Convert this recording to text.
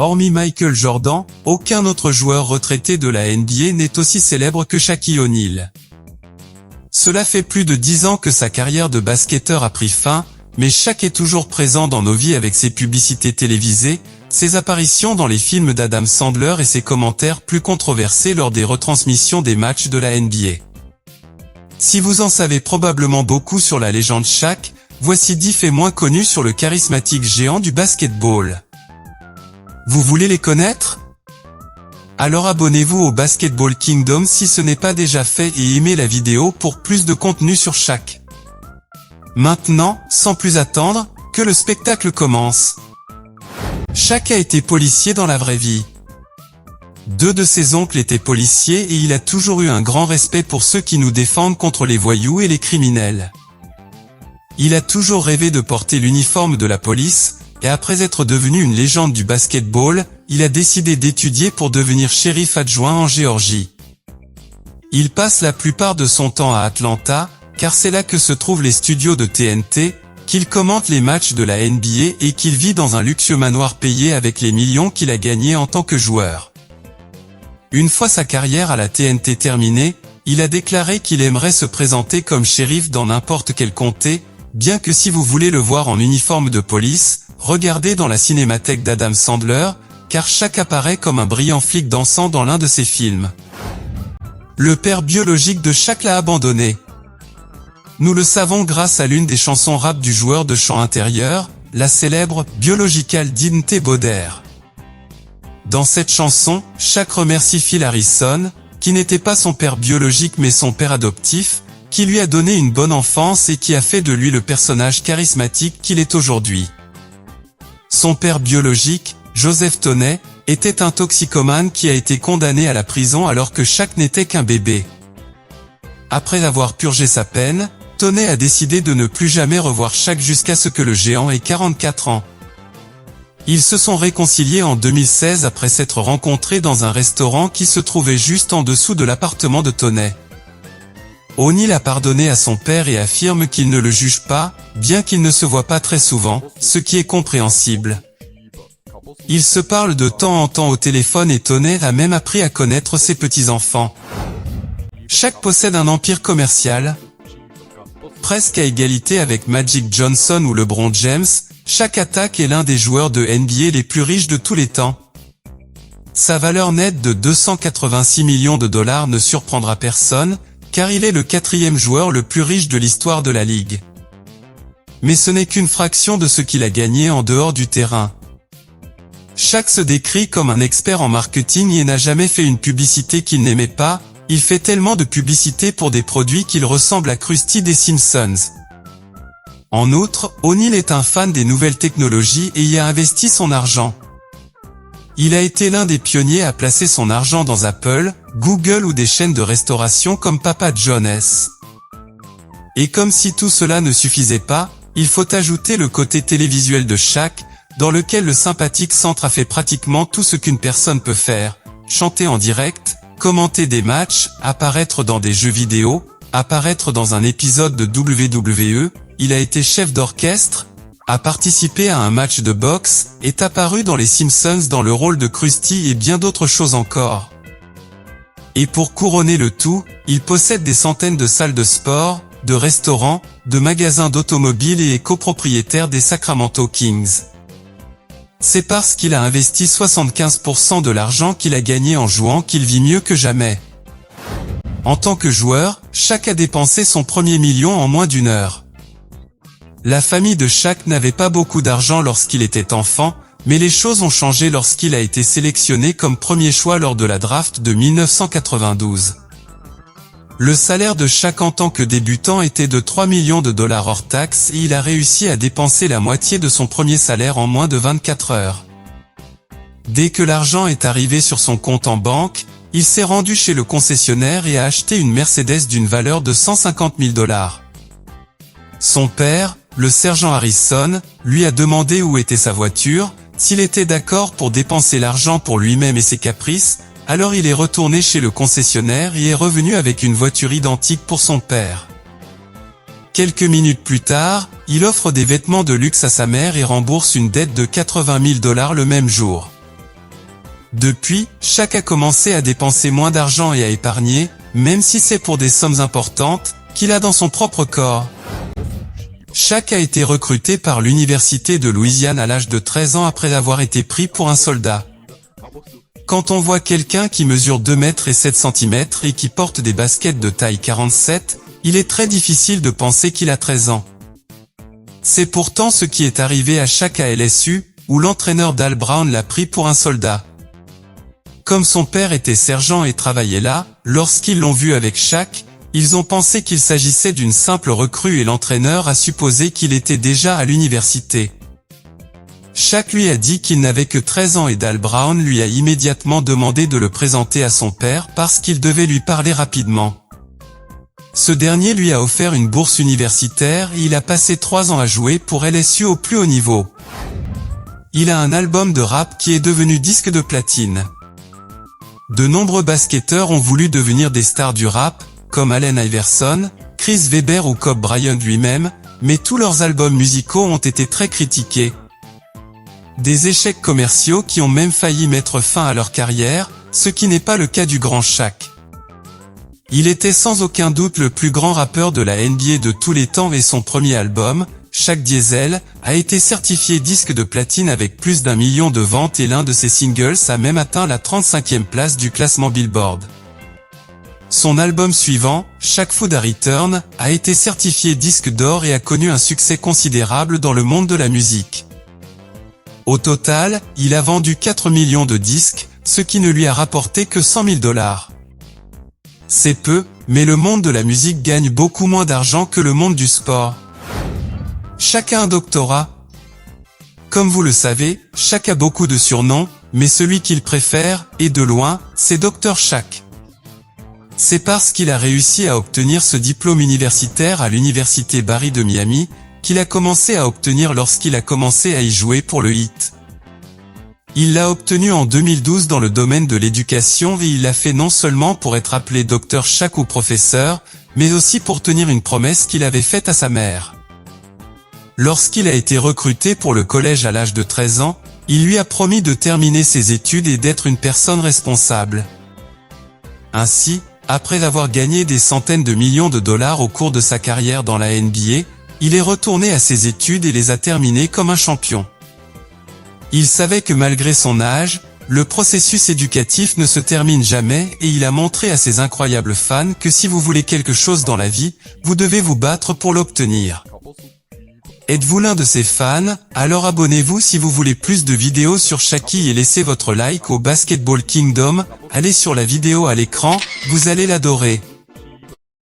Hormis Michael Jordan, aucun autre joueur retraité de la NBA n'est aussi célèbre que Shaquille O'Neal. Cela fait plus de 10 ans que sa carrière de basketteur a pris fin, mais Shaq est toujours présent dans nos vies avec ses publicités télévisées, ses apparitions dans les films d'Adam Sandler et ses commentaires plus controversés lors des retransmissions des matchs de la NBA. Si vous en savez probablement beaucoup sur la légende Shaq, voici 10 faits moins connus sur le charismatique géant du basketball. Vous voulez les connaître? Alors abonnez-vous au Basketball Kingdom si ce n'est pas déjà fait et aimez la vidéo pour plus de contenu sur Shaq. Maintenant, sans plus attendre, que le spectacle commence. Shaq a été policier dans la vraie vie. 2 de ses oncles étaient policiers et il a toujours eu un grand respect pour ceux qui nous défendent contre les voyous et les criminels. Il a toujours rêvé de porter l'uniforme de la police, et après être devenu une légende du basketball, il a décidé d'étudier pour devenir shérif adjoint en Géorgie. Il passe la plupart de son temps à Atlanta, car c'est là que se trouvent les studios de TNT, qu'il commente les matchs de la NBA et qu'il vit dans un luxueux manoir payé avec les millions qu'il a gagnés en tant que joueur. Une fois sa carrière à la TNT terminée, il a déclaré qu'il aimerait se présenter comme shérif dans n'importe quel comté, bien que si vous voulez le voir en uniforme de police, regardez dans la cinémathèque d'Adam Sandler, car Shaq apparaît comme un brillant flic dansant dans l'un de ses films. Le père biologique de Shaq l'a abandonné. Nous le savons grâce à l'une des chansons rap du joueur de chant intérieur, la célèbre « Biological Dinte Boder ». Dans cette chanson, Shaq remercie Phil Harrison, qui n'était pas son père biologique mais son père adoptif, qui lui a donné une bonne enfance et qui a fait de lui le personnage charismatique qu'il est aujourd'hui. Son père biologique, Joseph Toney, était un toxicomane qui a été condamné à la prison alors que Shaq n'était qu'un bébé. Après avoir purgé sa peine, Toney a décidé de ne plus jamais revoir Shaq jusqu'à ce que le géant ait 44 ans. Ils se sont réconciliés en 2016 après s'être rencontrés dans un restaurant qui se trouvait juste en dessous de l'appartement de Toney. O'Neal a pardonné à son père et affirme qu'il ne le juge pas, bien qu'il ne se voit pas très souvent, ce qui est compréhensible. Ils se parlent de temps en temps au téléphone et Toney a même appris à connaître ses petits-enfants. Shaq possède un empire commercial. Presque à égalité avec Magic Johnson ou LeBron James, Shaq Attack est l'un des joueurs de NBA les plus riches de tous les temps. Sa valeur nette de 286 millions de dollars ne surprendra personne, car il est le 4e joueur le plus riche de l'histoire de la ligue. Mais ce n'est qu'une fraction de ce qu'il a gagné en dehors du terrain. Shaq se décrit comme un expert en marketing et n'a jamais fait une publicité qu'il n'aimait pas, il fait tellement de publicité pour des produits qu'il ressemble à Krusty des Simpsons. En outre, O'Neal est un fan des nouvelles technologies et y a investi son argent. Il a été l'un des pionniers à placer son argent dans Apple, Google ou des chaînes de restauration comme Papa John's. Et comme si tout cela ne suffisait pas, il faut ajouter le côté télévisuel de Shaq, dans lequel le sympathique centre a fait pratiquement tout ce qu'une personne peut faire, chanter en direct, commenter des matchs, apparaître dans des jeux vidéo, apparaître dans un épisode de WWE, il a été chef d'orchestre, a participé à un match de boxe, est apparu dans les Simpsons dans le rôle de Krusty et bien d'autres choses encore. Et pour couronner le tout, il possède des centaines de salles de sport, de restaurants, de magasins d'automobiles et est copropriétaire des Sacramento Kings. C'est parce qu'il a investi 75% de l'argent qu'il a gagné en jouant qu'il vit mieux que jamais. En tant que joueur, Shaq a dépensé son premier million en moins d'1 heure. La famille de Shaq n'avait pas beaucoup d'argent lorsqu'il était enfant, mais les choses ont changé lorsqu'il a été sélectionné comme premier choix lors de la draft de 1992. Le salaire de Shaq en tant que débutant était de 3 millions de dollars hors taxes et il a réussi à dépenser la moitié de son premier salaire en moins de 24 heures. Dès que l'argent est arrivé sur son compte en banque, il s'est rendu chez le concessionnaire et a acheté une Mercedes d'une valeur de 150 000 dollars. Son père, le sergent Harrison, lui a demandé où était sa voiture, s'il était d'accord pour dépenser l'argent pour lui-même et ses caprices, alors il est retourné chez le concessionnaire et est revenu avec une voiture identique pour son père. Quelques minutes plus tard, il offre des vêtements de luxe à sa mère et rembourse une dette de 80 000 dollars le même jour. Depuis, Shaq a commencé à dépenser moins d'argent et à épargner, même si c'est pour des sommes importantes, qu'il a dans son propre corps. Shaq a été recruté par l'université de Louisiane à l'âge de 13 ans après avoir été pris pour un soldat. Quand on voit quelqu'un qui mesure 2 mètres et 7 cm et qui porte des baskets de taille 47, il est très difficile de penser qu'il a 13 ans. C'est pourtant ce qui est arrivé à Shaq à LSU, où l'entraîneur Dal Brown l'a pris pour un soldat. Comme son père était sergent et travaillait là, lorsqu'ils l'ont vu avec Shaq, ils ont pensé qu'il s'agissait d'une simple recrue et l'entraîneur a supposé qu'il était déjà à l'université. Shaq lui a dit qu'il n'avait que 13 ans et Dal Brown lui a immédiatement demandé de le présenter à son père parce qu'il devait lui parler rapidement. Ce dernier lui a offert une bourse universitaire et il a passé 3 ans à jouer pour LSU au plus haut niveau. Il a un album de rap qui est devenu disque de platine. De nombreux basketteurs ont voulu devenir des stars du rap, comme Allen Iverson, Chris Webber ou Kobe Bryant lui-même, mais tous leurs albums musicaux ont été très critiqués. Des échecs commerciaux qui ont même failli mettre fin à leur carrière, ce qui n'est pas le cas du grand Shaq. Il était sans aucun doute le plus grand rappeur de la NBA de tous les temps et son premier album, Shaq Diesel, a été certifié disque de platine avec plus d'1 million de ventes et l'un de ses singles a même atteint la 35e place du classement Billboard. Son album suivant, Shaq Fu Da Return, a été certifié disque d'or et a connu un succès considérable dans le monde de la musique. Au total, il a vendu 4 millions de disques, ce qui ne lui a rapporté que $100 000. C'est peu, mais le monde de la musique gagne beaucoup moins d'argent que le monde du sport. Shaq a un doctorat. Comme vous le savez, Shaq a beaucoup de surnoms, mais celui qu'il préfère, et de loin, c'est Dr Shaq. C'est parce qu'il a réussi à obtenir ce diplôme universitaire à l'université Barry de Miami, qu'il a commencé à obtenir lorsqu'il a commencé à y jouer pour le Heat. Il l'a obtenu en 2012 dans le domaine de l'éducation et il l'a fait non seulement pour être appelé Dr Shaq ou professeur, mais aussi pour tenir une promesse qu'il avait faite à sa mère. Lorsqu'il a été recruté pour le collège à l'âge de 13 ans, il lui a promis de terminer ses études et d'être une personne responsable. Ainsi, après avoir gagné des centaines de millions de dollars au cours de sa carrière dans la NBA, il est retourné à ses études et les a terminées comme un champion. Il savait que malgré son âge, le processus éducatif ne se termine jamais et il a montré à ses incroyables fans que si vous voulez quelque chose dans la vie, vous devez vous battre pour l'obtenir. Êtes-vous l'un de ses fans? Alors abonnez-vous si vous voulez plus de vidéos sur Shaqy et laissez votre like au Basketball Kingdom, allez sur la vidéo à l'écran, vous allez l'adorer.